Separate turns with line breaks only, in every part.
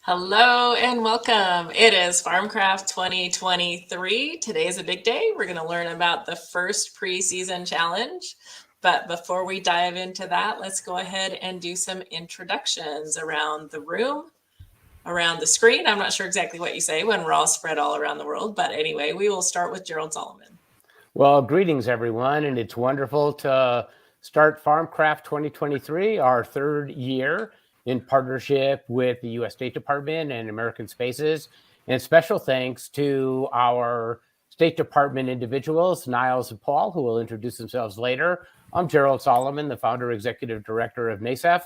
Hello and welcome. It is Farmcraft 2023. Today is a big day. We're going to learn about the first preseason challenge. But before we dive into that, let's go ahead and do some introductions around the room, around the screen. I'm not sure exactly what you say when we're all spread all around the world. But anyway, we will start with Gerald Solomon.
Well, greetings, everyone. And it's wonderful to start Farmcraft 2023, our third year in partnership with the U.S. State Department and American Spaces. And special thanks to our State Department individuals, Niles and Paul, who will introduce themselves later. I'm Gerald Solomon, the founder executive director of NASEF,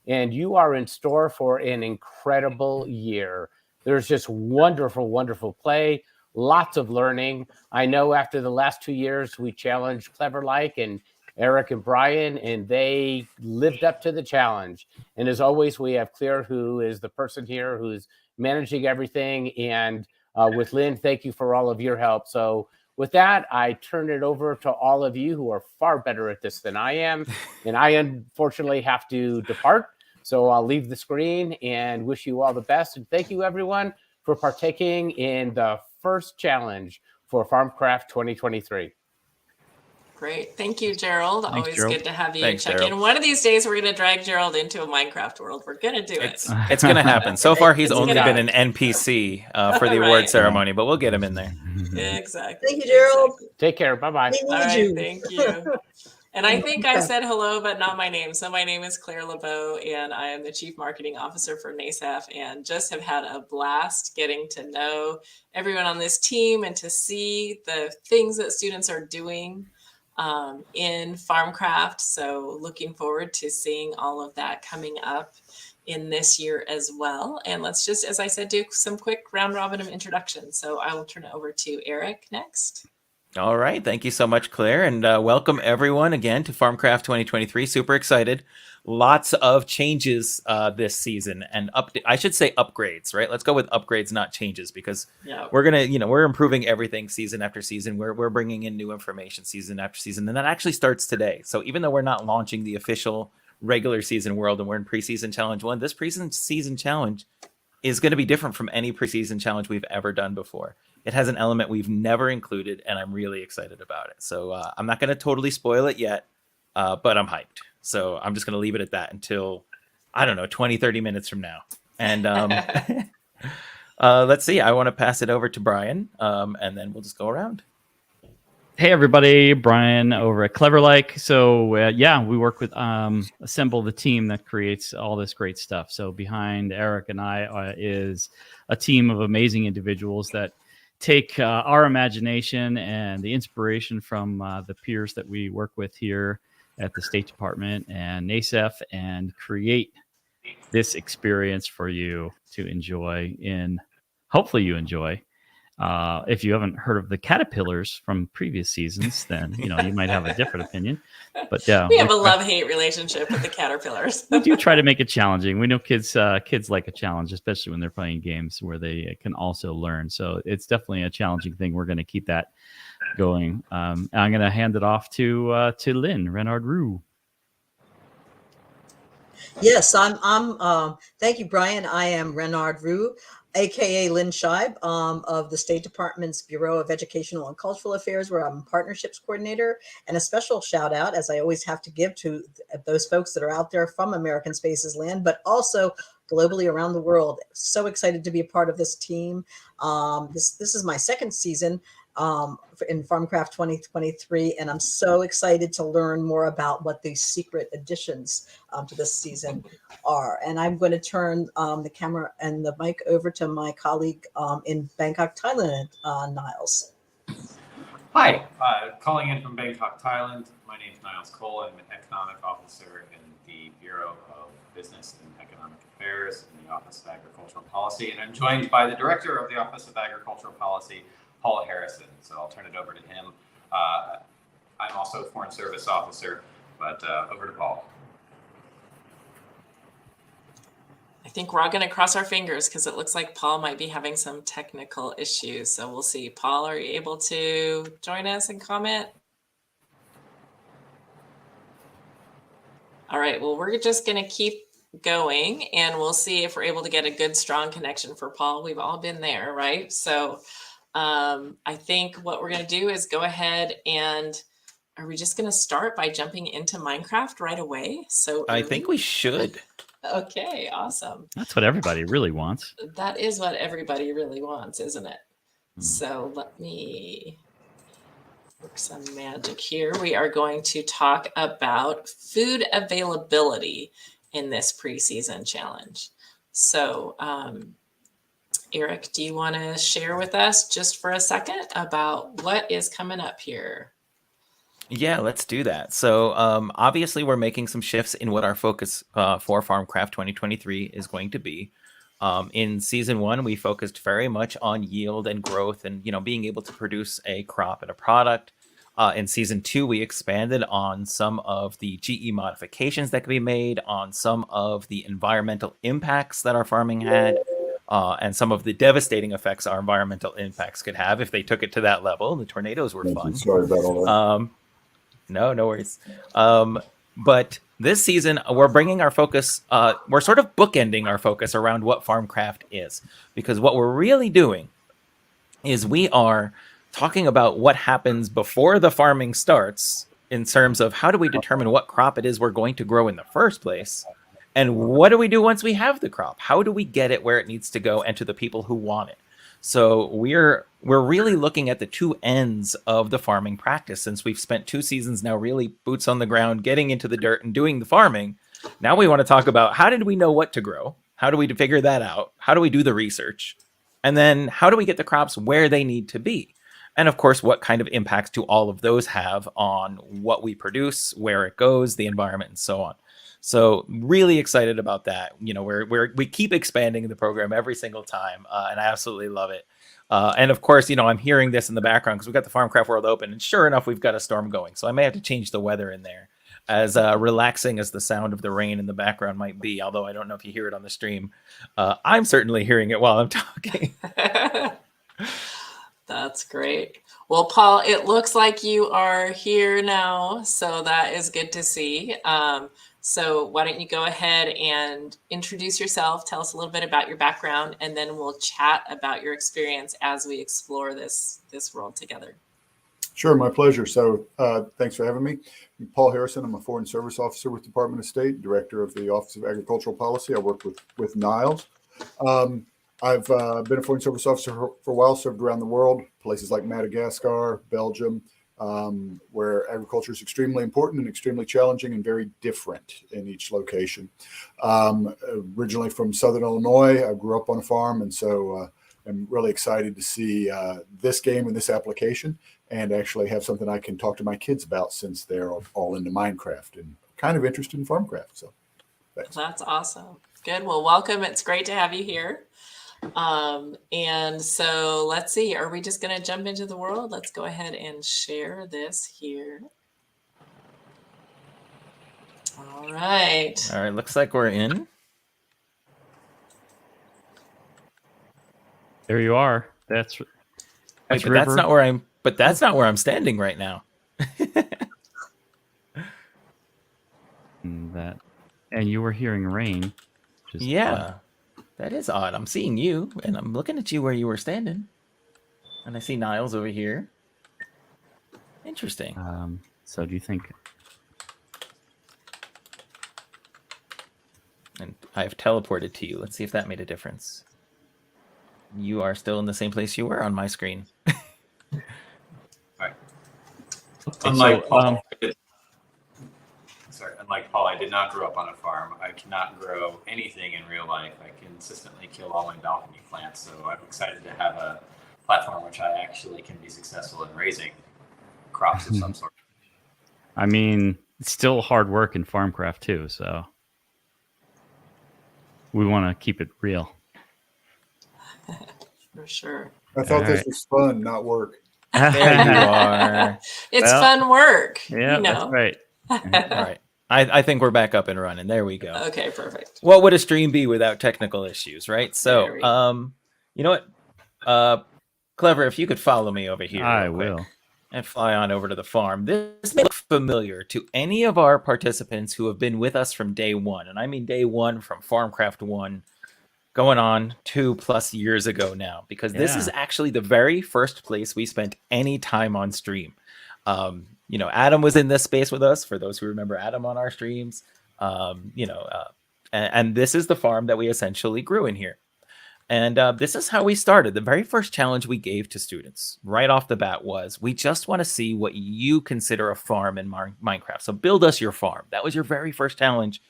and you are in store for an incredible year. There's just wonderful, wonderful play, lots of learning. I know after the last 2 years, we challenged Clever Like and Eric and Brian, and they lived up to the challenge. And as always, we have Claire, who is the person here who's managing everything. And with Lynn, thank you for all of your help. So with that, I turn it over to all of you who are far better at this than I am. And I unfortunately have to depart. So I'll leave the screen and wish you all the best. And thank you, everyone, for partaking in the first challenge for Farmcraft 2023.
Great. Thank you, Gerald.
Thanks,
Always
Gerald.
good to have you
Thanks,
check
Gerald.
in. One of these days, we're going to drag Gerald into a Minecraft world. We're going to do it.
It's going to happen. So far, he's
It's
only
gonna
been an NPC for the
Right.
award ceremony, but we'll get him in there.
Exactly.
Thank you, Gerald.
Exactly.
Take care. Bye-bye.
We need
All right,
you.
thank you. And I think I said hello, but not my name. So my name is Claire LeBeau, and I am the Chief Marketing Officer for NASEF, and just have had a blast getting to know everyone on this team and to see the things that students are doing in Farmcraft. So looking forward to seeing all of that coming up in this year as well. And let's just, as I said, do some quick round robin of introductions. So I will turn it over to Eric next.
All right. Thank you so much, Claire. And welcome everyone again to Farmcraft 2023. Super excited. Lots of changes this season and I should say upgrades, right? Let's go with upgrades, not changes, because we're going to, we're improving everything season after season. We're bringing in new information season after season. And that actually starts today. So even though we're not launching the official regular season world and we're in preseason challenge 1, this preseason challenge is going to be different from any preseason challenge we've ever done before. It has an element we've never included, and I'm really excited about it. So I'm not going to totally spoil it yet, but I'm hyped. So I'm just going to leave it at that until, I don't know, 20, 30 minutes from now. And let's see. I want to pass it over to Brian, and then we'll just go around.
Hey, everybody. Brian over at Clever Like. So, we work with Assemble, the team that creates all this great stuff. So behind Eric and I is a team of amazing individuals that take our imagination and the inspiration from the peers that we work with here at the State Department and NASEF and create this experience for you to enjoy hopefully you enjoy. If you haven't heard of the caterpillars from previous seasons, then you might have a different opinion. But
we have a love-hate relationship with the caterpillars.
We do try to make it challenging. We know kids like a challenge, especially when they're playing games where they can also learn. So it's definitely a challenging thing. We're going to keep that going. I'm going to hand it off to Lynn Renard-Roux.
Yes, I'm. Thank you, Brian. I am Renard-Roux, aka Lynn Scheib, of the State Department's Bureau of Educational and Cultural Affairs, where I'm partnerships coordinator. And a special shout out, as I always have to give, to those folks that are out there from American Spaces land, but also globally around the world. So excited to be a part of this team. This is my second season in Farmcraft 2023, and I'm so excited to learn more about what these secret additions to this season are. And I'm going to turn the camera and the mic over to my colleague in Bangkok, Thailand, Niles.
Hi, calling in from Bangkok, Thailand. My name is Niles Cole. I'm an economic officer in the Bureau of Business and Economic Affairs in the Office of Agricultural Policy, and I'm joined by the Director of the Office of Agricultural Policy, Paul Harrison. So I'll turn it over to him. I'm also a Foreign Service Officer, but over to Paul.
I think we're all going to cross our fingers because it looks like Paul might be having some technical issues. So we'll see. Paul, are you able to join us and comment? All right. Well, we're just going to keep going, and we'll see if we're able to get a good, strong connection for Paul. We've all been there, right? So I think what we're going to do is go ahead and are we just going to start by jumping into Minecraft right away? So
I
early?
think we should.
Okay, awesome.
That's what everybody really wants.
That is what everybody really wants, isn't it?
Hmm.
So let me work some magic here. We are going to talk about food availability in this preseason challenge. So, Eric, do you want to share with us just for a second about what is coming up here?
Yeah, let's do that. So obviously we're making some shifts in what our focus for Farmcraft 2023 is going to be. In season 1, we focused very much on yield and growth and, being able to produce a crop and a product. In season 2, we expanded on some of the GE modifications that could be made, on some of the environmental impacts that our farming had, and some of the devastating effects our environmental impacts could have if they took it to that level. The tornadoes were fun.
Sorry about all that.
No worries. But this season, we're bringing our focus, we're sort of bookending our focus around what Farmcraft is. Because what we're really doing is we are talking about what happens before the farming starts in terms of how do we determine what crop it is we're going to grow in the first place. And what do we do once we have the crop? How do we get it where it needs to go and to the people who want it? So we're really looking at the two ends of the farming practice. Since we've spent 2 seasons now really boots on the ground, getting into the dirt and doing the farming. Now we want to talk about how did we know what to grow? How do we figure that out? How do we do the research? And then how do we get the crops where they need to be? And of course, what kind of impacts do all of those have on what we produce, where it goes, the environment, and so on. So really excited about that. We keep expanding the program every single time, and I absolutely love it. And of course, I'm hearing this in the background because we've got the Farmcraft World open, and sure enough, we've got a storm going. So I may have to change the weather in there, as relaxing as the sound of the rain in the background might be. Although I don't know if you hear it on the stream, I'm certainly hearing it while I'm talking.
That's great. Well, Paul, it looks like you are here now, so that is good to see. So why don't you go ahead and introduce yourself, tell us a little bit about your background, and then we'll chat about your experience as we explore this world together.
Sure, my pleasure. So thanks for having me. I'm Paul Harrison. I'm a Foreign Service Officer with the Department of State, Director of the Office of Agricultural Policy. I work with Niles. I've been a Foreign Service Officer for a while, served around the world, places like Madagascar, Belgium, where agriculture is extremely important and extremely challenging and very different in each location. Originally from Southern Illinois, I grew up on a farm, and so I'm really excited to see this game and this application and actually have something I can talk to my kids about since they're all into Minecraft and kind of interested in Farmcraft. So thanks.
That's awesome. Good. Well, welcome. It's great to have you here. And so let's see, are we just going to jump into the world? Let's go ahead and share this here. All right.
Looks like we're in.
There you are. That's
Wait, but that's not where I'm. But that's not where I'm standing right now.
and you were hearing rain.
Yeah. That is odd. I'm seeing you, and I'm looking at you where you were standing. And I see Niles over here. Interesting.
So do you think...
And I have teleported to you. Let's see if that made a difference. You are still in the same place you were on my screen.
Right.
Okay,
Unlike Paul, I did not grow up on a farm. I cannot grow anything in real life. I consistently kill all my balcony plants. So I'm excited to have a platform which I actually can be successful in raising crops of some sort.
I mean, it's still hard work in Farmcraft too, so we want to keep it real.
For sure.
I thought this was fun, not work.
There you are.
It's fun work.
Yeah, that's right.
All right. I think we're back up and running. There we go.
Okay, perfect.
What would a stream be without technical issues, right? So, you know what? Clever, if you could follow me over here.
I
real quick
will.
And fly on over to the farm. This may look familiar to any of our participants who have been with us from day one, and I mean day one from Farmcraft 1, going on 2+ years ago now, because this is actually the very first place we spent any time on stream. Adam was in this space with us, for those who remember Adam on our streams. And this is the farm that we essentially grew in here. And this is how we started. The very first challenge we gave to students right off the bat was, we just want to see what you consider a farm in Minecraft. So build us your farm. That was your very first challenge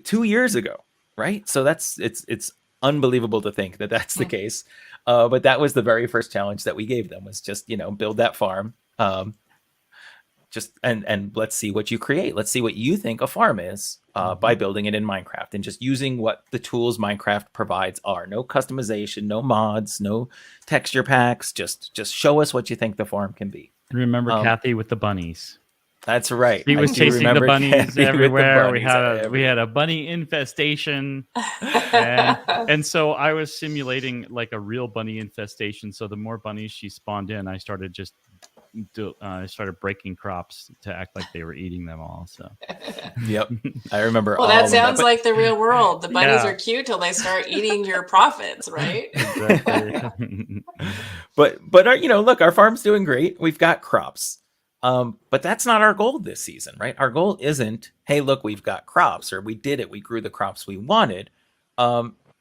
2 years ago, right? So it's unbelievable to think that that's the case. But that was the very first challenge that we gave them, was just, build that farm. And let's see what you create. Let's see what you think a farm is by building it in Minecraft, and just using what the tools Minecraft provides are. No customization, no mods, no texture packs. Just show us what you think the farm can be.
Remember Kathy with the bunnies?
That's right.
He was chasing the bunnies
Kathy
everywhere.
with the bunnies
We had a bunny infestation, and so I was simulating like a real bunny infestation. So the more bunnies she spawned in, I started breaking crops to act like they were eating them all. So,
yep, I remember.
Well,
all
that
of
sounds
but,
like the real world. The bunnies are cute till they start eating your profits, right?
Exactly.
but look, our farm's doing great. We've got crops. But that's not our goal this season, right? Our goal isn't, hey, look, we've got crops, or we did it. We grew the crops we wanted.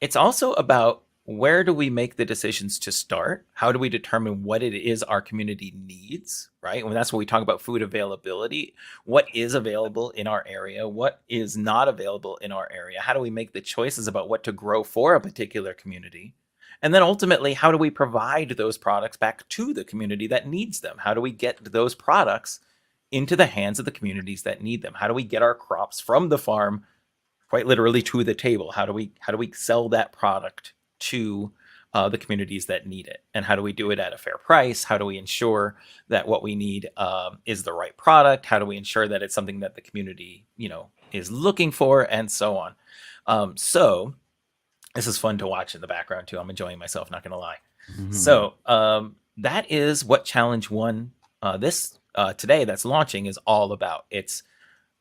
It's also about, where do we make the decisions to start? How do we determine what it is our community needs, right? And that's when we talk about food availability. What is available in our area? What is not available in our area? How do we make the choices about what to grow for a particular community? And then ultimately, how do we provide those products back to the community that needs them? How do we get those products into the hands of the communities that need them? How do we get our crops from the farm, quite literally, to the table? How do we sell that product to the communities that need it? And how do we do it at a fair price? How do we ensure that what we need is the right product? How do we ensure that it's something that the community, is looking for, and so on? So this is fun to watch in the background too. I'm enjoying myself, not gonna lie. Mm-hmm. So that is what Challenge 1 this today that's launching is all about.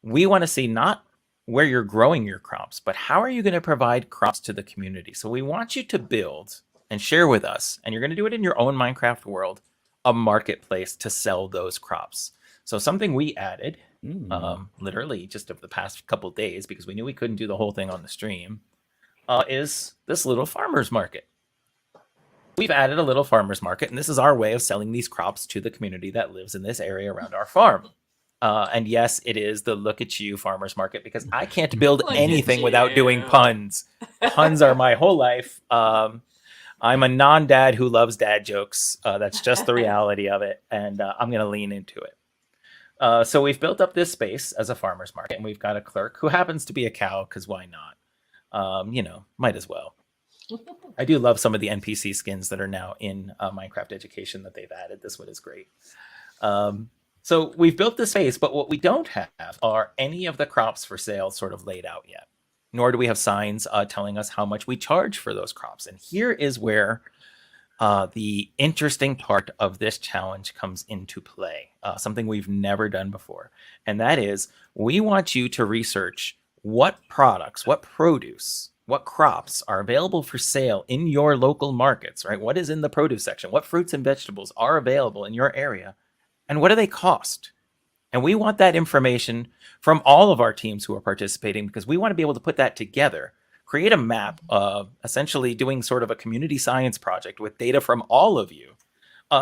We want to see not where you're growing your crops, but how are you going to provide crops to the community? So we want you to build and share with us, and you're going to do it in your own Minecraft world, a marketplace to sell those crops. So something we added literally just of the past couple of days, because we knew we couldn't do the whole thing on the stream, is this little farmer's market. We've added a little farmer's market, and this is our way of selling these crops to the community that lives in this area around our farm. And yes, it is the look at you farmer's market, because I can't build anything without doing puns. Puns are my whole life. I'm a non-dad who loves dad jokes. That's just the reality of it. And I'm going to lean into it. So we've built up this space as a farmer's market, and we've got a clerk who happens to be a cow, because why not? Might as well. I do love some of the NPC skins that are now in Minecraft Education that they've added. This one is great. So we've built this space, but what we don't have are any of the crops for sale sort of laid out yet, nor do we have signs telling us how much we charge for those crops. And here is where the interesting part of this challenge comes into play, something we've never done before. And that is, we want you to research what products, what produce, what crops are available for sale in your local markets, right? What is in the produce section? What fruits and vegetables are available in your area? And what do they cost? And we want that information from all of our teams who are participating, because we want to be able to put that together, create a map, essentially doing sort of a community science project with data from all of you.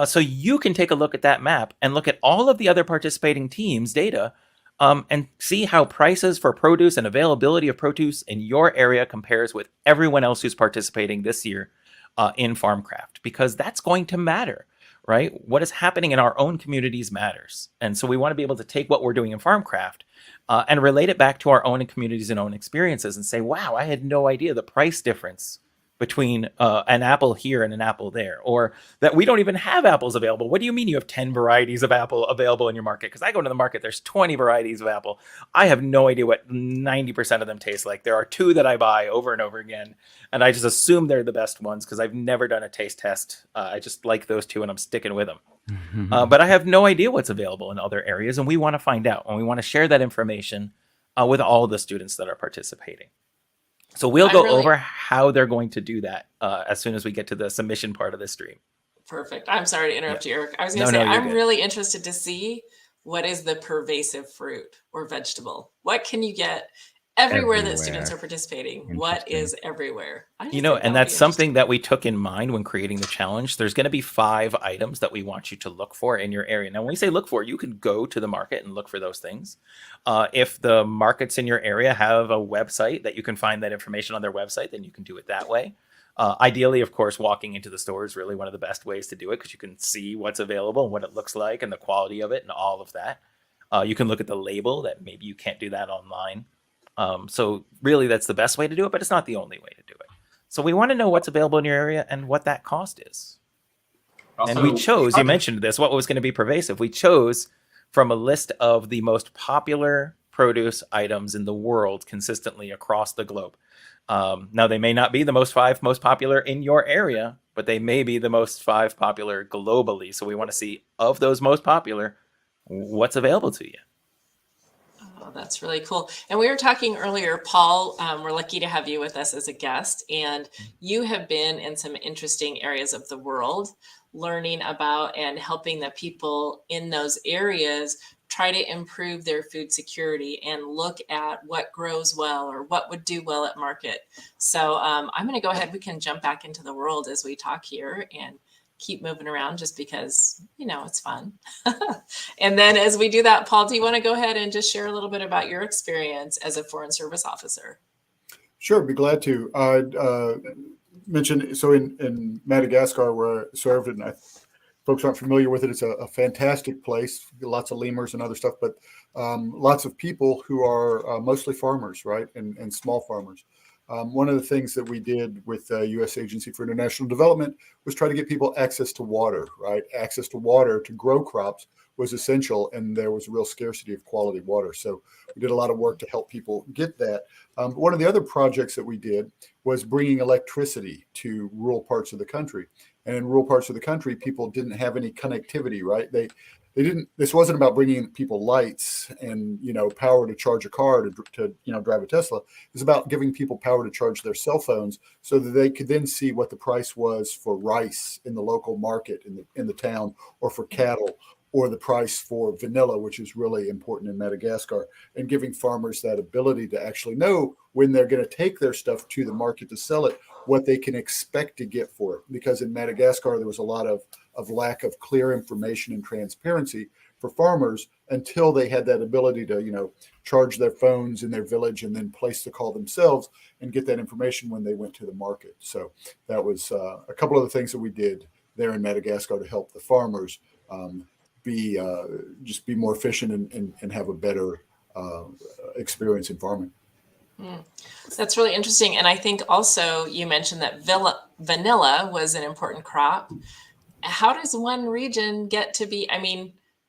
So you can take a look at that map and look at all of the other participating teams' data and see how prices for produce and availability of produce in your area compares with everyone else who's participating this year in Farmcraft, because that's going to matter. Right? What is happening in our own communities matters. And so we want to be able to take what we're doing in Farmcraft and relate it back to our own communities and own experiences and say, wow, I had no idea the price difference between an apple here and an apple there, or that we don't even have apples available. What do you mean you have 10 varieties of apple available in your market? Because I go to the market, there's 20 varieties of apple. I have no idea what 90% of them taste like. There are 2 that I buy over and over again, and I just assume they're the best ones because I've never done a taste test. I just like those 2 and I'm sticking with them. But I have no idea what's available in other areas, and we want to find out, and we want to share that information with all the students that are participating. So we'll go over how they're going to do that as soon as we get to the submission part of the stream.
Perfect. I'm sorry to interrupt you, Eric. I was going to
No,
say,
you're
I'm
good.
really interested to see what is the pervasive fruit or vegetable. What can you get everywhere that students are participating? What is everywhere?
And that's something that we took in mind when creating the challenge. There's going to be 5 items that we want you to look for in your area. Now, when we say look for, you can go to the market and look for those things. If the markets in your area have a website that you can find that information on their website, then you can do it that way. Ideally, of course, walking into the store is really one of the best ways to do it because you can see what's available and what it looks like and the quality of it and all of that. You can look at the label. That maybe you can't do that online. So really, that's the best way to do it, but it's not the only way to do it. So we want to know what's available in your area and what that cost is. Also, and we chose, you mentioned this, what was going to be pervasive. We chose from a list of the most popular produce items in the world consistently across the globe. Now, they may not be the 5 most popular in your area, but they may be the 5 most popular globally. So we want to see, of those most popular, what's available to you.
Oh, that's really cool. And we were talking earlier, Paul, we're lucky to have you with us as a guest, and you have been in some interesting areas of the world, learning about and helping the people in those areas try to improve their food security and look at what grows well or what would do well at market. So I'm going to go ahead. We can jump back into the world as we talk here and keep moving around just because, it's fun. And then as we do that, Paul, do you want to go ahead and just share a little bit about your experience as a Foreign Service Officer?
Sure, be glad to. I'd mention, so in Madagascar where I served, and folks aren't familiar with it, it's a fantastic place, lots of lemurs and other stuff, but lots of people who are mostly farmers, right, and small farmers. One of the things that we did with the U.S. Agency for International Development was try to get people access to water, right? Access to water to grow crops was essential, and there was a real scarcity of quality water. So we did a lot of work to help people get that. One of the other projects that we did was bringing electricity to rural parts of the country. And in rural parts of the country, people didn't have any connectivity, right? They didn't. This wasn't about bringing people lights and power to charge a car to drive a Tesla. It's about giving people power to charge their cell phones so that they could then see what the price was for rice in the local market in the town, or for cattle, or the price for vanilla, which is really important in Madagascar, and giving farmers that ability to actually know when they're going to take their stuff to the market to sell it, what they can expect to get for it. Because in Madagascar, there was a lot of lack of clear information and transparency for farmers until they had that ability to, charge their phones in their village and then place the call themselves and get that information when they went to the market. So that was a couple of the things that we did there in Madagascar to help the farmers be more efficient and have a better experience in farming.
That's really interesting. And I think also you mentioned that vanilla was an important crop. How does one region get to be,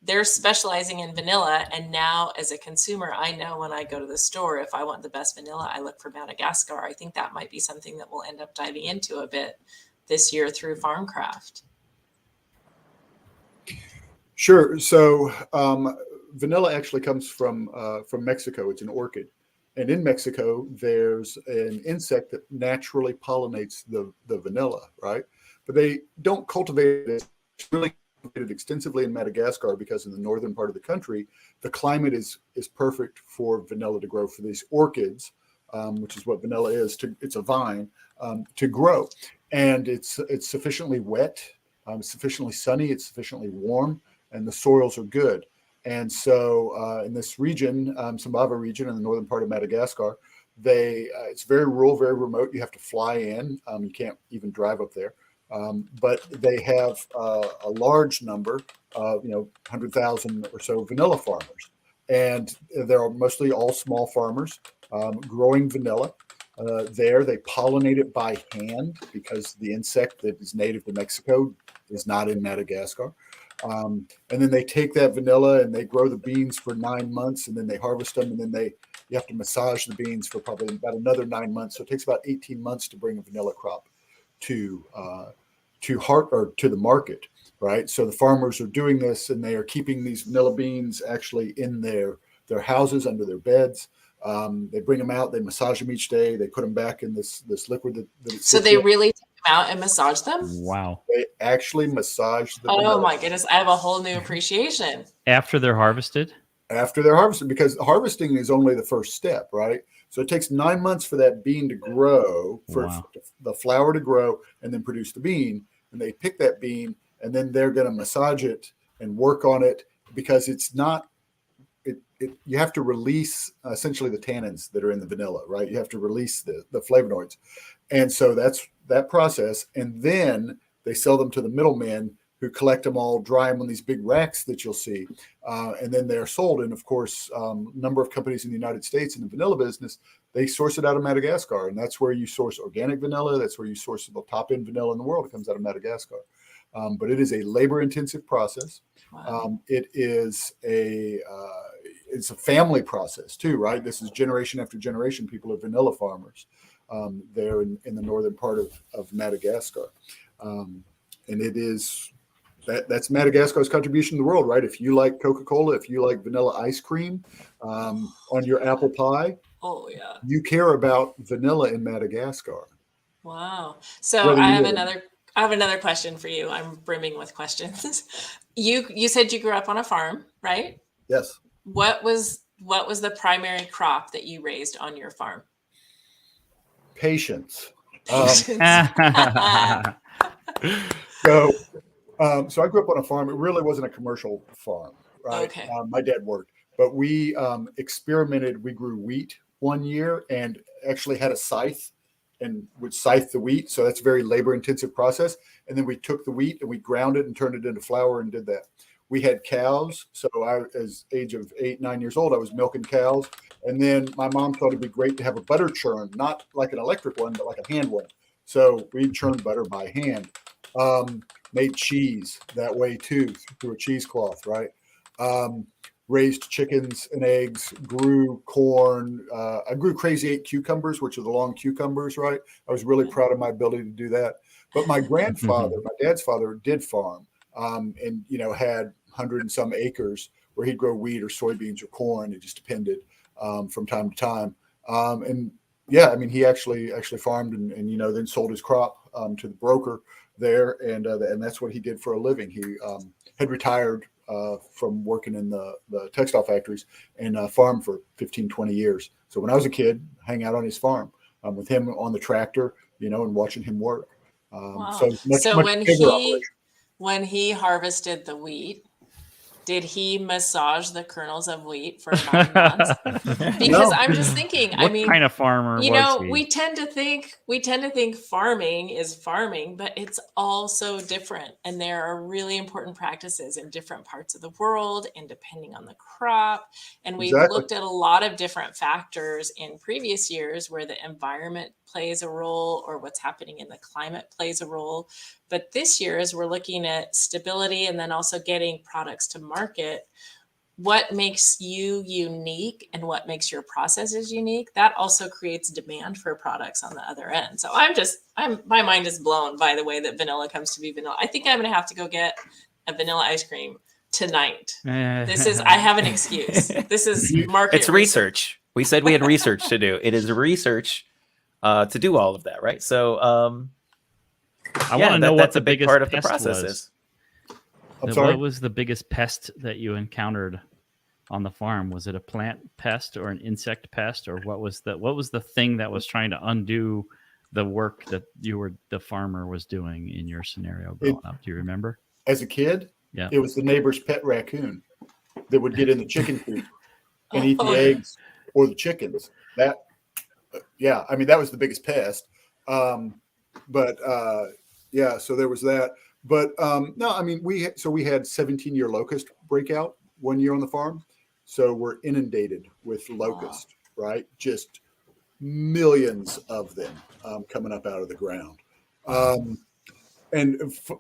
they're specializing in vanilla. And now as a consumer, I know when I go to the store, if I want the best vanilla, I look for Madagascar. I think that might be something that we'll end up diving into a bit this year through Farmcraft.
Sure. So vanilla actually comes from Mexico. It's an orchid. And in Mexico, there's an insect that naturally pollinates the vanilla, right? But they don't cultivate it. It's really cultivated extensively in Madagascar because in the northern part of the country, the climate is perfect for vanilla to grow, for these orchids, which is what vanilla is. It's a vine to grow. And it's sufficiently wet, it's sufficiently sunny, it's sufficiently warm, and the soils are good. And so in this region, Sambava region in the northern part of Madagascar, it's very rural, very remote. You have to fly in. You can't even drive up there. But they have a large number of, 100,000 or so vanilla farmers. And they're mostly all small farmers growing vanilla. There, they pollinate it by hand because the insect that is native to Mexico is not in Madagascar. And then they take that vanilla and they grow the beans for 9 months, and then they harvest them, and then you have to massage the beans for probably about another 9 months. So it takes about 18 months to bring a vanilla crop to to the market, right? So the farmers are doing this, and they are keeping these vanilla beans actually in their houses under their beds. They bring them out, they massage them each day, they put them back in this liquid that it
So
sits
they
in.
really take them out and massage them?
Wow.
They actually massage the
Oh
vanilla
my goodness, I have a whole new appreciation.
After they're harvested?
after they're harvested, because harvesting is only the first step, right? So it takes 9 months for that bean to grow, for
Wow.
the flower to grow and then produce the bean. And they pick that bean, and then they're going to massage it and work on it, because it's not, you have to release essentially the tannins that are in the vanilla, right? You have to release the flavonoids. And so that's that process. And then they sell them to the middlemen, who collect them all, dry them on these big racks that you'll see. And then they're sold. And of course, a number of companies in the United States in the vanilla business, they source it out of Madagascar. And that's where you source organic vanilla. That's where you source the top end vanilla in the world. It comes out of Madagascar. But it is a labor intensive process.
Wow.
It is it's a family process too, right? This is generation after generation. People are vanilla farmers there in the northern part of Madagascar. And it is, that's Madagascar's contribution to the world, right? If you like Coca-Cola, if you like vanilla ice cream on your apple pie,
Oh yeah.
you care about vanilla in Madagascar.
Wow. So
Whether
I
you
have
live-
another question for you. I'm brimming with questions. You said you grew up on a farm, right?
Yes.
What was the primary crop that you raised on your farm?
Patience.
Patience.
So I grew up on a farm. It really wasn't a commercial farm, right?
Okay.
My dad worked, but we experimented. We grew wheat one year and actually had a scythe and would scythe the wheat. So that's a very labor intensive process. And then we took the wheat and we ground it and turned it into flour and did that. We had cows. So as age of 8, 9 years old, I was milking cows. And then my mom thought it'd be great to have a butter churn, not like an electric one, but like a hand one. So we churned butter by hand. Made cheese that way too, through a cheesecloth, right? Raised chickens and eggs, grew corn. I grew Crazy 8 cucumbers, which are the long cucumbers, right? I was really proud of my ability to do that. But my grandfather, my dad's father, did farm, and had 100 and some acres where he'd grow wheat or soybeans or corn. It just depended from time to time. And yeah, I mean, he actually farmed and then sold his crop to the broker there, and that's what he did for a living. He had retired from working in the textile factories and farmed for 15, 20 years. So when I was a kid, hang out on his farm with him on the tractor, and watching him work.
Wow.
So much
when
bigger operation.
when he harvested the wheat, did he massage the kernels of wheat for 9 months? Because
No.
I'm just thinking,
What kind of farmer was he?
we tend to think farming is farming, but it's all so different. And there are really important practices in different parts of the world and depending on the crop. And we've
Exactly.
looked at a lot of different factors in previous years where the environment plays a role or what's happening in the climate plays a role. But this year, as we're looking at stability and then also getting products to market, what makes you unique and what makes your processes unique, that also creates demand for products on the other end. So my mind is blown by the way that vanilla comes to be vanilla. I think I'm going to have to go get a vanilla ice cream tonight. I have an excuse. This is market.
It's research. We said we had research to do. It is research to do all of that, right? So
I want to know what
that's
the
a big
biggest
part of the
pest
process
was.
is.
I'm sorry?
What was the biggest pest that you encountered on the farm? Was it a plant pest or an insect pest, or what was the thing that was trying to undo the work that the farmer was doing in your scenario growing up? Do you remember?
As a kid,
Yeah.
it was the neighbor's pet raccoon that would get in the chicken coop and eat the eggs or the chickens. That was the biggest pest. So there was that. But no, I mean, we had 17-year locust breakout one year on the farm. So we're inundated with locust, right? Just millions of them coming up out of the ground.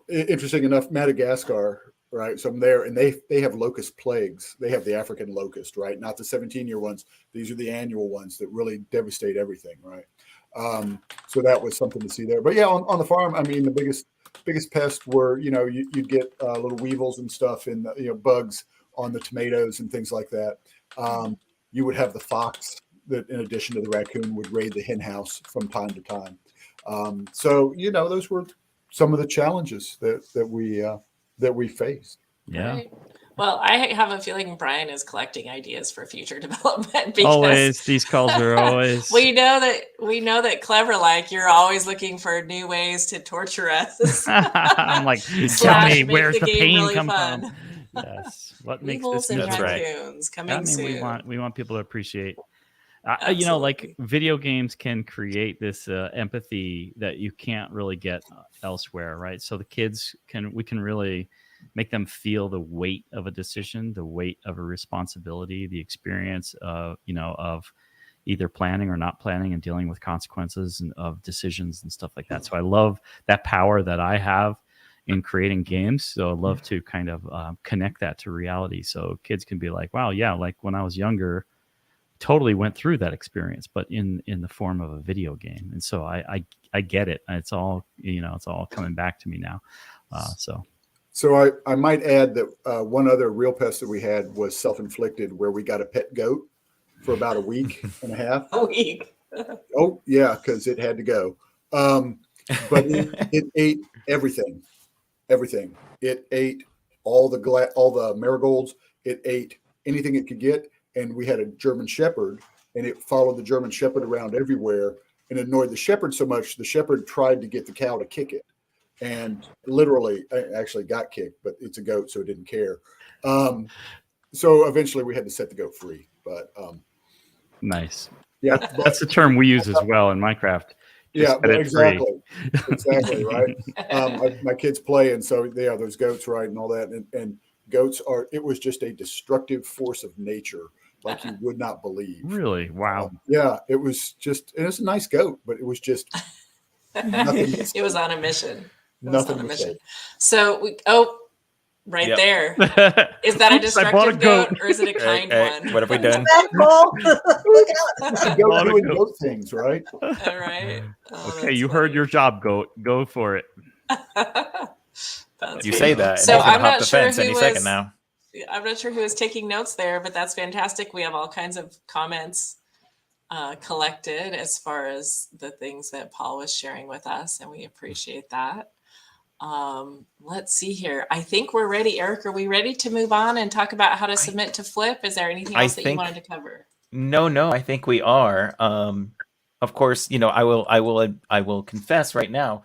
Interesting enough, Madagascar, right? So I'm there, and they have locust plagues. They have the African locust, right? Not the 17-year ones. These are the annual ones that really devastate everything, right? So that was something to see there. But yeah, on the farm, I mean, the biggest biggest pests were, you'd get little weevils and stuff and, bugs on the tomatoes and things like that. You would have the fox that, in addition to the raccoon, would raid the hen house from time to time. So, those were some of the challenges that we faced.
Yeah.
Right. Well, I have a feeling Brian is collecting ideas for future development. Because
Always, these calls are always.
we know that Clever Like you're always looking for new ways to torture us.
I'm like, tell
Slash
me
make
where's the
game
pain
really
come
fun.
from? Yes. What makes
Weevils
this
and
That's right.
raccoons coming
I mean,
soon.
we want people to appreciate. Like
Absolutely.
video games can create this empathy that you can't really get elsewhere, right? So the kids we can really make them feel the weight of a decision, the weight of a responsibility, the experience of either planning or not planning and dealing with consequences and of decisions and stuff like that. So I love that power that I have in creating games. So I love to kind of connect that to reality. So kids can be like, wow, yeah, like when I was younger, totally went through that experience, but in the form of a video game. And so I get it. It's all, it's all coming back to me now.
So I might add that one other real pest that we had was self-inflicted, where we got a pet goat for about a week and a half.
A week.
Oh yeah, because it had to go. But it ate everything. It ate all the marigolds. It ate anything it could get. And we had a German Shepherd, and it followed the German Shepherd around everywhere and annoyed the shepherd so much. The shepherd tried to get the cow to kick it, and literally actually got kicked, but it's a goat, so it didn't care. So eventually we had to set the goat free. But
Nice.
yeah,
That's the term we use as well in Minecraft.
yeah,
set it free.
exactly, right. My kids play, and so yeah, those goats, right, and all that, and goats it was just a destructive force of nature, like you would not believe.
Really? Wow.
Yeah, it was a nice goat, but it was just nothing.
It was on a mission.
Nothing to say.
So right
Yep.
there. Is that a
Oops, I bought a
destructive goat,
goat.
or is it a kind one?
What have we done?
Cole. Look out.
Goat doing goat things, right?
All right. Oh,
Okay,
that's
you heard
funny.
your job, goat. Go for it.
That's
You
funny.
say that, and
So
he's gonna
I'm
hop
not
the
sure
fence
who
any
was-
second now.
I'm not sure who is taking notes there, but that's fantastic. We have all kinds of comments collected as far as the things that Paul was sharing with us, and we appreciate that. Let's see here. I think we're ready. Eric, are we ready to move on and talk about how to submit to Flip? Is there anything else that you wanted to cover?
No, I think we are. Of course, I will confess right now.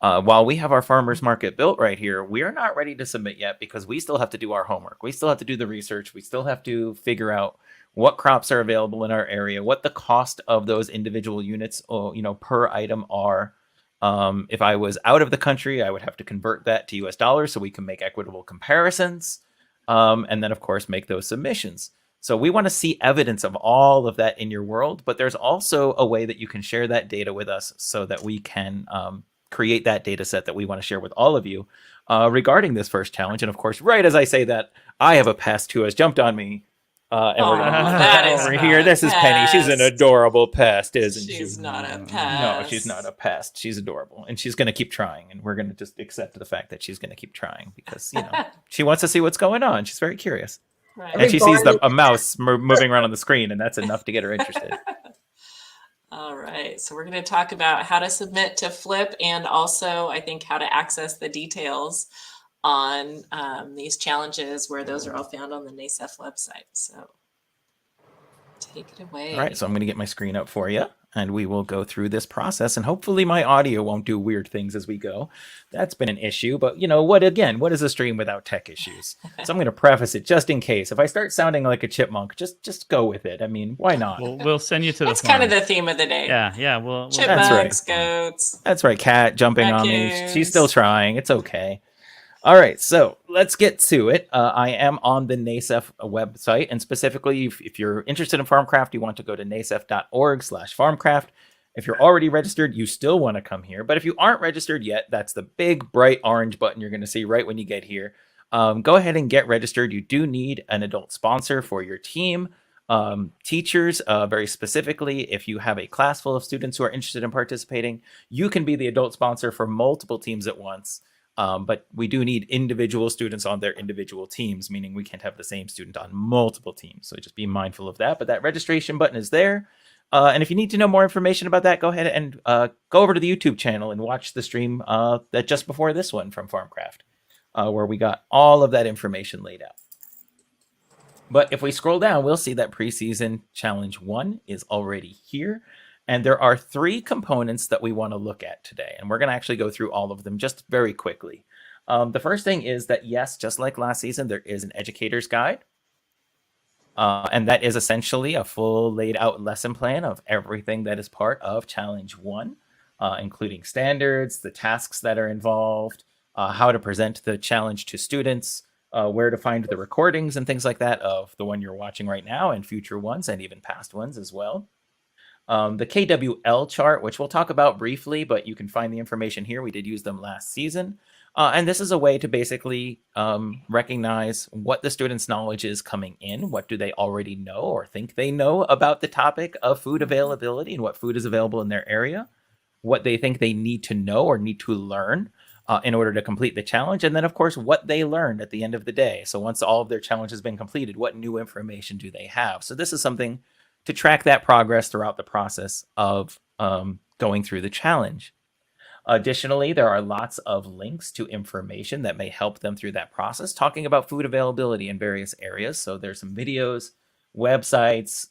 While we have our farmers market built right here, we are not ready to submit yet because we still have to do our homework. We still have to do the research. We still have to figure out what crops are available in our area, what the cost of those individual units, per item are. If I was out of the country, I would have to convert that to US dollars so we can make equitable comparisons. And then, of course, make those submissions. So we want to see evidence of all of that in your world, but there's also a way that you can share that data with us so that we can create that data set that we want to share with all of you regarding this first challenge. And of course, right as I say that, I have a pest who has jumped on me. And we're going to move
that
her
is
over
not
here.
a
This is Penny. She's an
pest.
adorable pest, isn't she?
She's not a
No,
pest.
she's not a pest. She's adorable. And she's going to keep trying. And we're going to just accept the fact that she's going to keep trying because, she wants to see what's going on. She's very curious.
Right.
And she sees a mouse moving around on the screen, and that's enough to get her interested.
All right. So we're going to talk about how to submit to Flip and also, I think, how to access the details on these challenges where those are all found on the NASEF website. So take it away.
All right, so I'm going to get my screen up for you, and we will go through this process, and hopefully my audio won't do weird things as we go. That's been an issue, but what is a stream without tech issues? So I'm going to preface it just in case. If I start sounding like a chipmunk, just go with it. I mean, why not?
We'll send you to the
That's kind of
farm.
the theme of the day.
Yeah. Well,
Chipmunks,
That's right.
goats.
That's right, Cat jumping on me.
Raccoons.
She's still trying. It's okay. All right, so let's get to it. I am on the NASEF website, and specifically, if you're interested in Farmcraft, you want to go to nasef.org/farmcraft. If you're already registered, you still want to come here. But if you aren't registered yet, that's the big, bright orange button you're going to see right when you get here. Go ahead and get registered. You do need an adult sponsor for your team. Teachers, very specifically, if you have a class full of students who are interested in participating, you can be the adult sponsor for multiple teams at once. But we do need individual students on their individual teams, meaning we can't have the same student on multiple teams. So just be mindful of that. But that registration button is there. And if you need to know more information about that, go ahead and go over to the YouTube channel and watch the stream that just before this one from Farmcraft, where we got all of that information laid out. But if we scroll down, we'll see that preseason challenge 1 is already here. And there are 3 components that we want to look at today. And we're going to actually go through all of them just very quickly. The first thing is that, yes, just like last season, there is an educator's guide. And that is essentially a full laid out lesson plan of everything that is part of challenge 1, including standards, the tasks that are involved, how to present the challenge to students, where to find the recordings and things like that of the one you're watching right now and future ones and even past ones as well. The KWL chart, which we'll talk about briefly, but you can find the information here. We did use them last season. And this is a way to basically recognize what the student's knowledge is coming in. What do they already know or think they know about the topic of food availability and what food is available in their area? What they think they need to know or need to learn in order to complete the challenge. And then, of course, what they learned at the end of the day. So once all of their challenge has been completed, what new information do they have? So this is something to track that progress throughout the process of going through the challenge. Additionally, there are lots of links to information that may help them through that process, talking about food availability in various areas. So there's some videos, websites,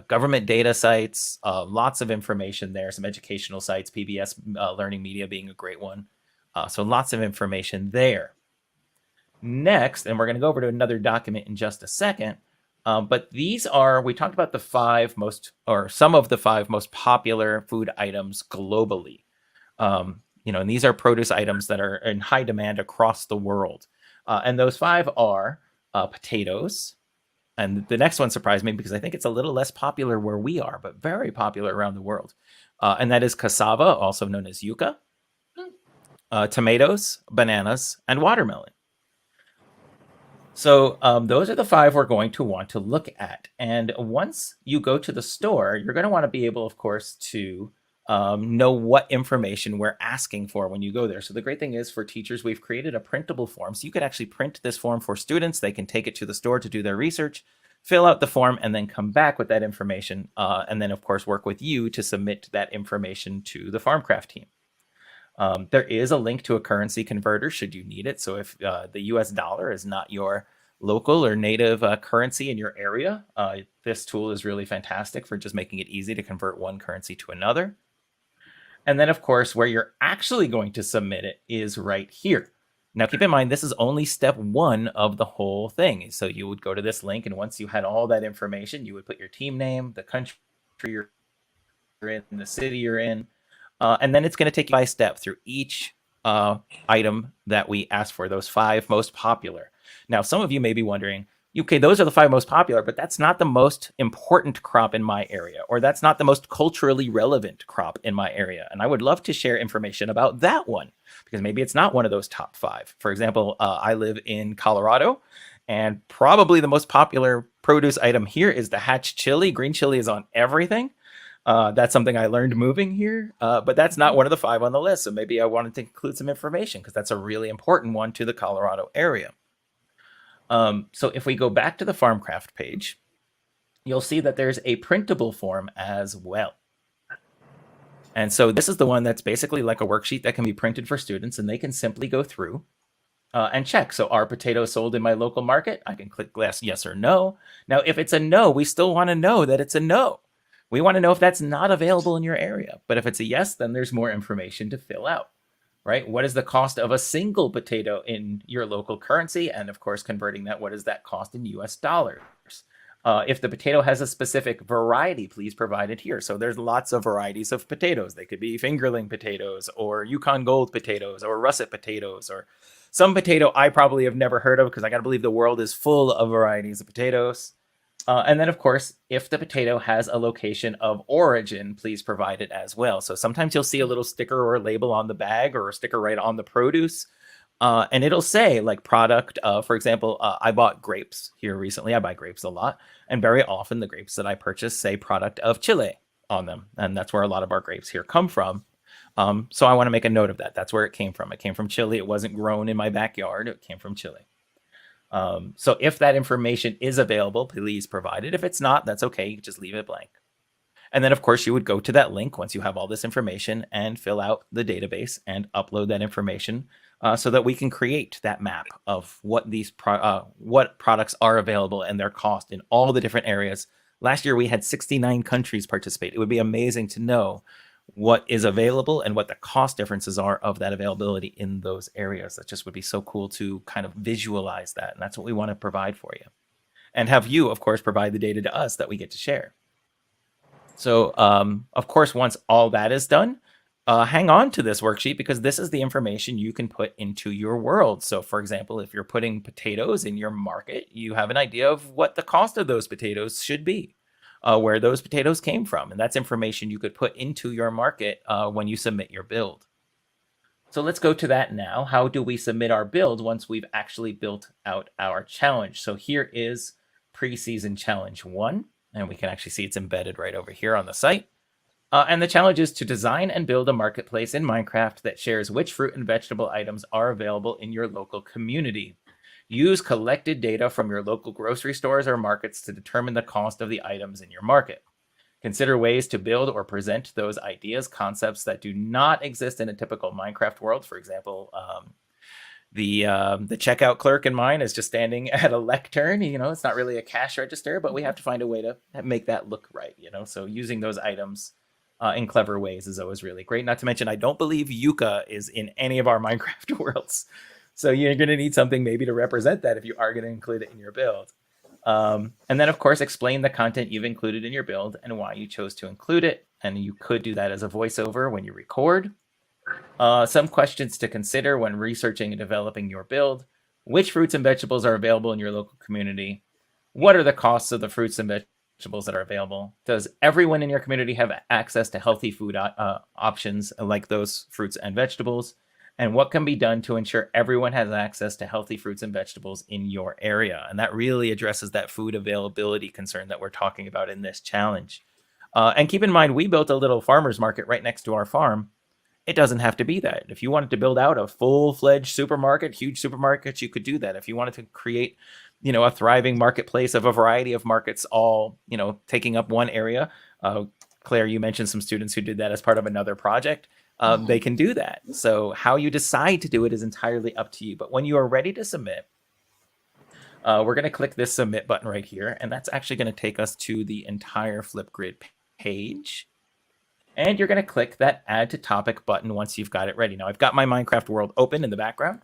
government data sites, lots of information there, some educational sites, PBS Learning Media being a great one. So lots of information there. Next, and we're going to go over to another document in just a second, but these are, we talked about the 5 most, or some of the 5 most popular food items globally. And these are produce items that are in high demand across the world. And those 5 are potatoes. And the next one surprised me because I think it's a little less popular where we are, but very popular around the world. And that is cassava, also known as yucca, tomatoes, bananas, and watermelon. So those are the 5 we're going to want to look at. And once you go to the store, you're going to want to be able, of course, to know what information we're asking for when you go there. So the great thing is for teachers, we've created a printable form. So you could actually print this form for students. They can take it to the store to do their research, fill out the form, and then come back with that information. And then, of course, work with you to submit that information to the Farmcraft team. There is a link to a currency converter should you need it. So if the US dollar is not your local or native currency in your area, this tool is really fantastic for just making it easy to convert one currency to another. And then, of course, where you're actually going to submit it is right here. Now, keep in mind, this is only step 1 of the whole thing. So you would go to this link, and once you had all that information, you would put your team name, the country you're in, the city you're in, and then it's going to take you by step through each item that we asked for, those 5 most popular. Now, some of you may be wondering, okay, those are the 5 most popular, but that's not the most important crop in my area, or that's not the most culturally relevant crop in my area. And I would love to share information about that one, because maybe it's not one of those top 5. For example, I live in Colorado, and probably the most popular produce item here is the hatch chili. Green chili is on everything. That's something I learned moving here, but that's not one of the 5 on the list. So maybe I wanted to include some information because that's a really important one to the Colorado area. So if we go back to the Farmcraft page, you'll see that there's a printable form as well. And so this is the one that's basically like a worksheet that can be printed for students, and they can simply go through and check. So are potatoes sold in my local market? I can click yes or no. Now, if it's a no, we still want to know that it's a no. We want to know if that's not available in your area. But if it's a yes, then there's more information to fill out. Right? What is the cost of a single potato in your local currency? And of course, converting that, what does that cost in US dollars? If the potato has a specific variety, please provide it here. So there's lots of varieties of potatoes. They could be fingerling potatoes or Yukon Gold potatoes or russet potatoes or some potato I probably have never heard of because I got to believe the world is full of varieties of potatoes. And then, of course, if the potato has a location of origin, please provide it as well. So sometimes you'll see a little sticker or a label on the bag or a sticker right on the produce. And it'll say like product. For example, I bought grapes here recently. I buy grapes a lot, and very often the grapes that I purchase say product of Chile on them, and that's where a lot of our grapes here come from. So I want to make a note of that. That's where it came from. It came from Chile. It wasn't grown in my backyard. It came from Chile. So if that information is available, please provide it. If it's not, that's okay. You just leave it blank. And then, of course, you would go to that link once you have all this information and fill out the database and upload that information so that we can create that map of what these what products are available and their cost in all the different areas. Last year, we had 69 countries participate. It would be amazing to know what is available and what the cost differences are of that availability in those areas. That just would be so cool to kind of visualize that. And that's what we want to provide for you. And have you, of course, provide the data to us that we get to share. So, of course, once all that is done, hang on to this worksheet because this is the information you can put into your world. So, for example, if you're putting potatoes in your market, you have an idea of what the cost of those potatoes should be, where those potatoes came from. And that's information you could put into your market when you submit your build. So let's go to that now. How do we submit our build once we've actually built out our challenge? So here is preseason challenge 1. And we can actually see it's embedded right over here on the site. And the challenge is to design and build a marketplace in Minecraft that shares which fruit and vegetable items are available in your local community. Use collected data from your local grocery stores or markets to determine the cost of the items in your market. Consider ways to build or present those ideas, concepts that do not exist in a typical Minecraft world. For example, the checkout clerk in mine is just standing at a lectern. It's not really a cash register, but we have to find a way to make that look right. So using those items in clever ways is always really great. Not to mention, I don't believe Yucca is in any of our Minecraft worlds. So you're going to need something maybe to represent that if you are going to include it in your build. And then, of course, explain the content you've included in your build and why you chose to include it. And you could do that as a voiceover when you record. Some questions to consider when researching and developing your build. Which fruits and vegetables are available in your local community? What are the costs of the fruits and vegetables that are available? Does everyone in your community have access to healthy food options like those fruits and vegetables? And what can be done to ensure everyone has access to healthy fruits and vegetables in your area? And that really addresses that food availability concern that we're talking about in this challenge. And keep in mind, we built a little farmer's market right next to our farm. It doesn't have to be that. If you wanted to build out a full-fledged supermarket, huge supermarket, you could do that. If you wanted to create, a thriving marketplace of a variety of markets all, taking up one area. Claire, you mentioned some students who did that as part of another project. They can do that. So how you decide to do it is entirely up to you. But when you are ready to submit, we're going to click this submit button right here. And that's actually going to take us to the entire Flipgrid page. And you're going to click that add to topic button once you've got it ready. Now I've got my Minecraft world open in the background.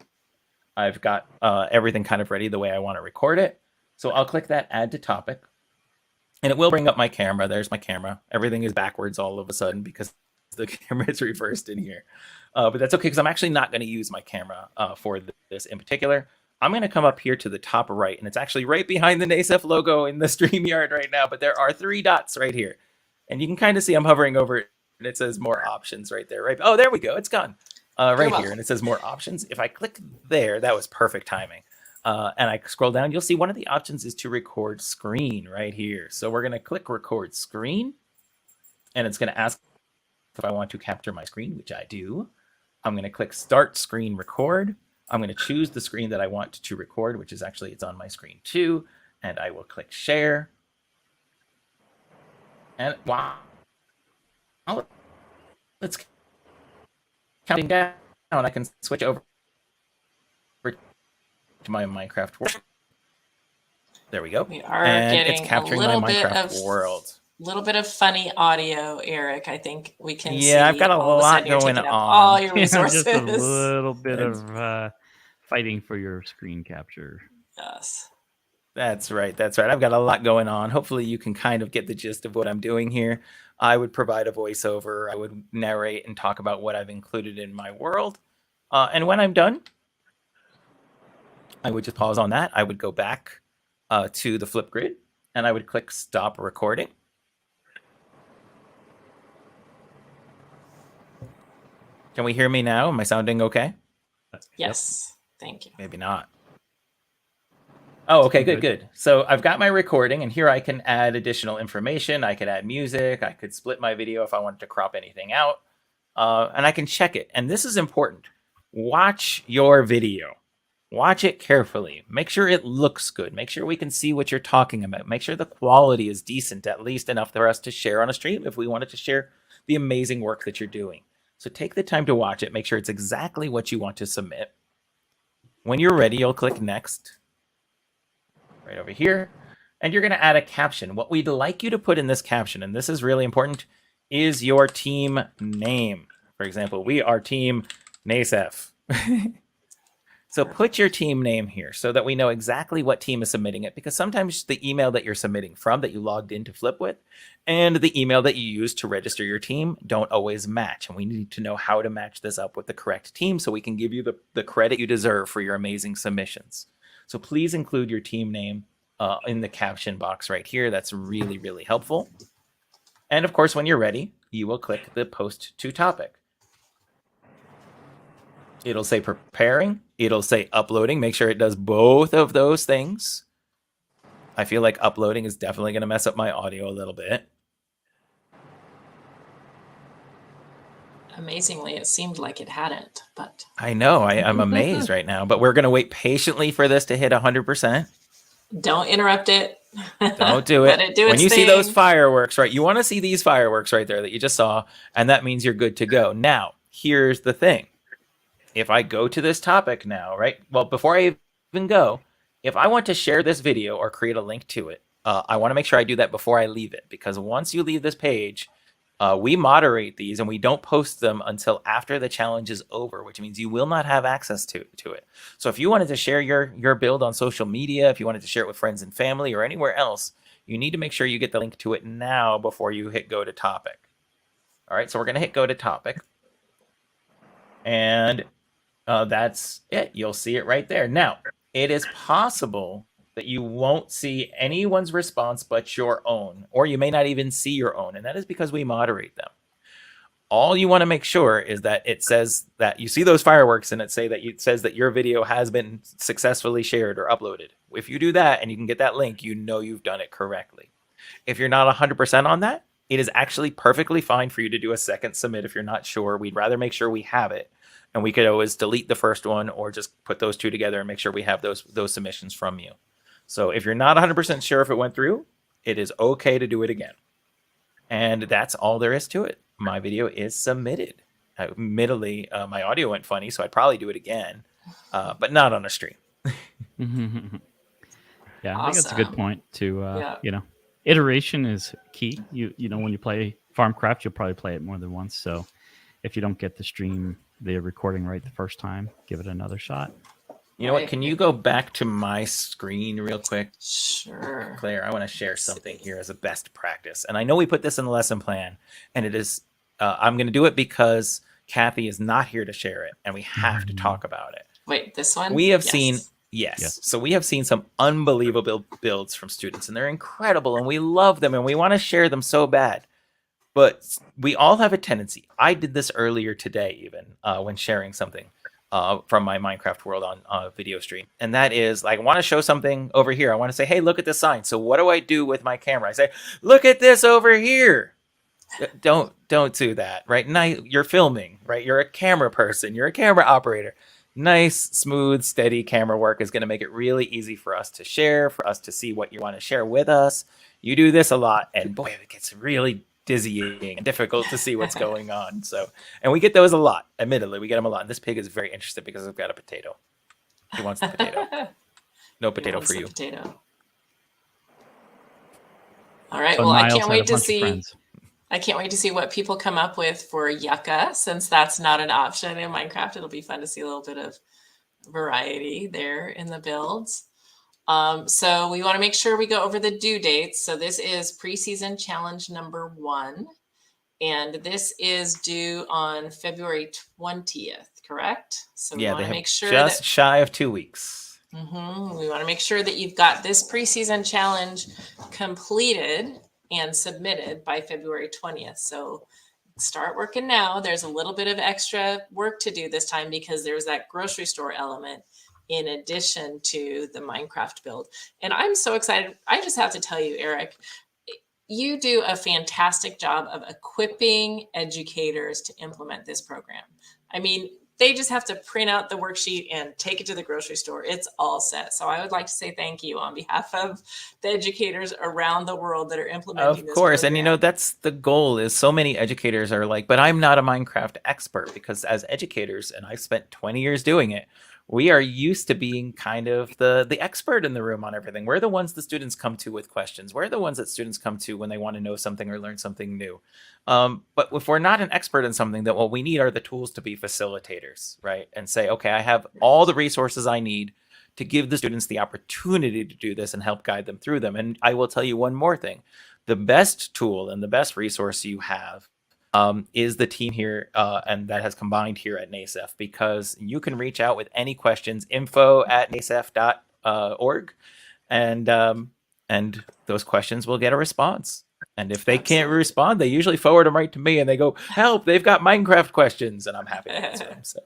I've got everything kind of ready the way I want to record it. So I'll click that add to topic and it will bring up my camera. There's my camera. Everything is backwards all of a sudden because the camera is reversed in here. But that's okay because I'm actually not going to use my camera for this in particular. I'm going to come up here to the top right and it's actually right behind the NASEF logo in the StreamYard right now. But there are 3 dots right here. And you can kind of see I'm hovering over it. And it says more options right there, right? Oh, there we go. It's gone right here. And it says more options. If I click there, that was perfect timing. And I scroll down, you'll see one of the options is to record screen right here. So we're going to click record screen. And it's going to ask if I want to capture my screen, which I do. I'm going to click start screen record. I'm going to choose the screen that I want to record, which is actually, it's on my screen too. And I will click share. And wow. It's counting down. I can switch over to my Minecraft world. There we go.
We are
and
getting
it's capturing
a little
my Minecraft
bit of
world.
Little bit of funny audio, Eric. I think we can see.
Yeah, I've got a
all of
lot
sudden you're
going
taking up
on.
all your
Yeah,
resources.
just a little bit of fighting for your screen capture.
Yes.
That's right. That's right. I've got a lot going on. Hopefully you can kind of get the gist of what I'm doing here. I would provide a voiceover. I would narrate and talk about what I've included in my world. And when I'm done, I would just pause on that. I would go back to the Flipgrid and I would click stop recording. Can we hear me now? Am I sounding okay?
Yes. Thank you.
Maybe not. Oh, okay,
Good.
good. So I've got my recording, and here I can add additional information. I could add music. I could split my video if I wanted to crop anything out. And I can check it. And this is important. Watch your video. Watch it carefully. Make sure it looks good. Make sure we can see what you're talking about. Make sure the quality is decent, at least enough for us to share on a stream if we wanted to share the amazing work that you're doing. So take the time to watch it. Make sure it's exactly what you want to submit. When you're ready, you'll click next. Right over here. And you're going to add a caption. What we'd like you to put in this caption, and this is really important, is your team name. For example, we are Team NASEF. So put your team name here so that we know exactly what team is submitting it, because sometimes the email that you're submitting from that you logged in to Flip with and the email that you use to register your team don't always match. And we need to know how to match this up with the correct team so we can give you the credit you deserve for your amazing submissions. So please include your team name in the caption box right here. That's really, really helpful. And of course, when you're ready, you will click the post to topic. It'll say preparing. It'll say uploading. Make sure it does both of those things. I feel like uploading is definitely going to mess up my audio a little bit.
Amazingly, it seemed like it hadn't, but
I know. I'm amazed right now, but we're going to wait patiently for this to hit 100%.
don't interrupt it.
Don't do it.
Let it do
When
its
you see those
thing.
fireworks, right? You want to see these fireworks right there that you just saw, and that means you're good to go. Now, here's the thing. If I go to this topic now, right? Well, before I even go, if I want to share this video or create a link to it, I want to make sure I do that before I leave it, because once you leave this page, we moderate these and we don't post them until after the challenge is over, which means you will not have access to it. So if you wanted to share your build on social media, if you wanted to share it with friends and family or anywhere else, you need to make sure you get the link to it now before you hit go to topic. All right, so we're going to hit go to topic. And that's it. You'll see it right there. Now, it is possible that you won't see anyone's response but your own, or you may not even see your own, and that is because we moderate them. All you want to make sure is that it says that you see those fireworks and it says that your video has been successfully shared or uploaded. If you do that and you can get that link, you know you've done it correctly. If you're not 100% on that, it is actually perfectly fine for you to do a second submit if you're not sure. We'd rather make sure we have it. And we could always delete the first one or just put those two together and make sure we have those submissions from you. So if you're not 100% sure if it went through, it is okay to do it again. And that's all there is to it. My video is submitted. Admittedly, my audio went funny, so I'd probably do it again, but not on a stream.
Yeah, I think that's a good
Awesome.
point to,
Yeah.
iteration is key. You know, when you play Farmcraft, you'll probably play it more than once. So if you don't get the recording right the first time, give it another shot.
You know what? Can you go back to my screen real quick?
Sure.
Claire, I want to share something here as a best practice. And I know we put this in the lesson plan, and it is, I'm going to do it because Kathy is not here to share it, and we have to talk about it.
Wait, this one?
We have
Yes.
seen, yes. So we have seen some unbelievable builds from students, and they're incredible, and we love them, and we want to share them so bad. But we all have a tendency. I did this earlier today, even when sharing something from my Minecraft world on video stream. And that is, like, I want to show something over here. I want to say, hey, look at this sign. So what do I do with my camera? I say, look at this over here. Don't do that, right? You're filming, right? You're a camera person. You're a camera operator. Nice, smooth, steady camera work is going to make it really easy for us to share, for us to see what you want to share with us. You do this a lot, and boy, it gets really dizzying and difficult to see what's going on. So, and we get those a lot. Admittedly, we get them a lot. And this pig is very interested because I've got a potato. He wants the potato. No potato for you.
Potato. All right.
So
Well, I
Niles
can't
had a
wait to
bunch of
see.
friends.
I can't wait to see what people come up with for yucca, since that's not an option in Minecraft. It'll be fun to see a little bit of variety there in the builds. So we want to make sure we go over the due dates. So this is preseason challenge number 1, and this is due on February 20th, correct? So we
Yeah,
want
they
to
have
make sure
just
that
shy of 2 weeks.
we want to make sure that you've got this preseason challenge completed and submitted by February 20th. So start working now. There's a little bit of extra work to do this time because there's that grocery store element. in addition to the Minecraft build. And I'm so excited. I just have to tell you, Eric, you do a fantastic job of equipping educators to implement this program. I mean, they just have to print out the worksheet and take it to the grocery store. It's all set. So I would like to say thank you on behalf of the educators around the world that are implementing this
Of course. And
program.
that's the goal. Is so many educators are like, but I'm not a Minecraft expert, because as educators, and I've spent 20 years doing it, we are used to being kind of the expert in the room on everything. We're the ones the students come to with questions. We're the ones that students come to when they want to know something or learn something new. But if we're not an expert in something, then what we need are the tools to be facilitators, right? And say, okay, I have all the resources I need to give the students the opportunity to do this and help guide them through them. And I will tell you one more thing. The best tool and the best resource you have is the team here, and that has combined here at NASEF, because you can reach out with any questions, info@nasef.org, and those questions will get a response. And if they can't respond, they usually forward them right to me, and they go, help, they've got Minecraft questions, and I'm happy to answer them. So.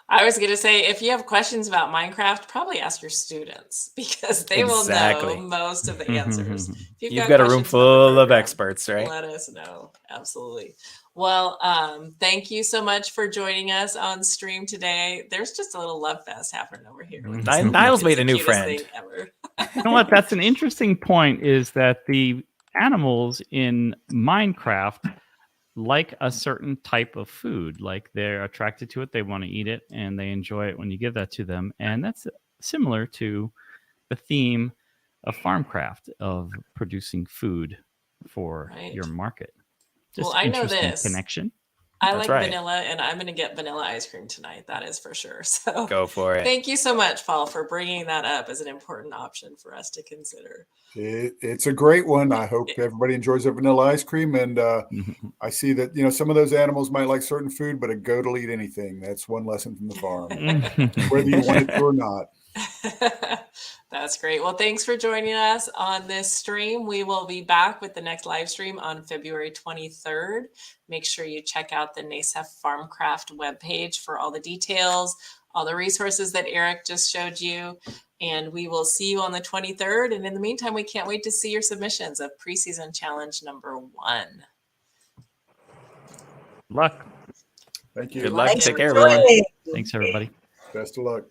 I was going to say, if you have questions about Minecraft, probably ask your students, because they will know most of the answers. If
You've got a room full of experts, right?
Let us know. Absolutely. Well, thank you so much for joining us on stream today. There's just a little love fest happening over here.
Niles made a new friend.
You know what? That's an interesting point, is that the animals in Minecraft like a certain type of food. Like, they're attracted to it, they want to eat it, and they enjoy it when you give that to them. And that's similar to the theme of Farmcraft, of producing food for your market. Just
well, I know this
connection.
I like vanilla, and I'm going to get vanilla ice cream tonight. That is for sure. So
go for it.
Thank you so much, Paul, for bringing that up as an important option for us to consider.
It's a great one. I hope everybody enjoys their vanilla ice cream. And I see that, some of those animals might like certain food, but a goat will eat anything. That's one lesson from the farm, whether you want it to or not.
That's great. Well, thanks for joining us on this stream. We will be back with the next live stream on February 23rd. Make sure you check out the NASEF Farmcraft webpage for all the details, all the resources that Eric just showed you. And we will see you on the 23rd. And in the meantime, we can't wait to see your submissions of preseason challenge number 1.
Luck.
Thank you.
Good luck. Take care, everyone.
Thanks, everybody.
Best of luck.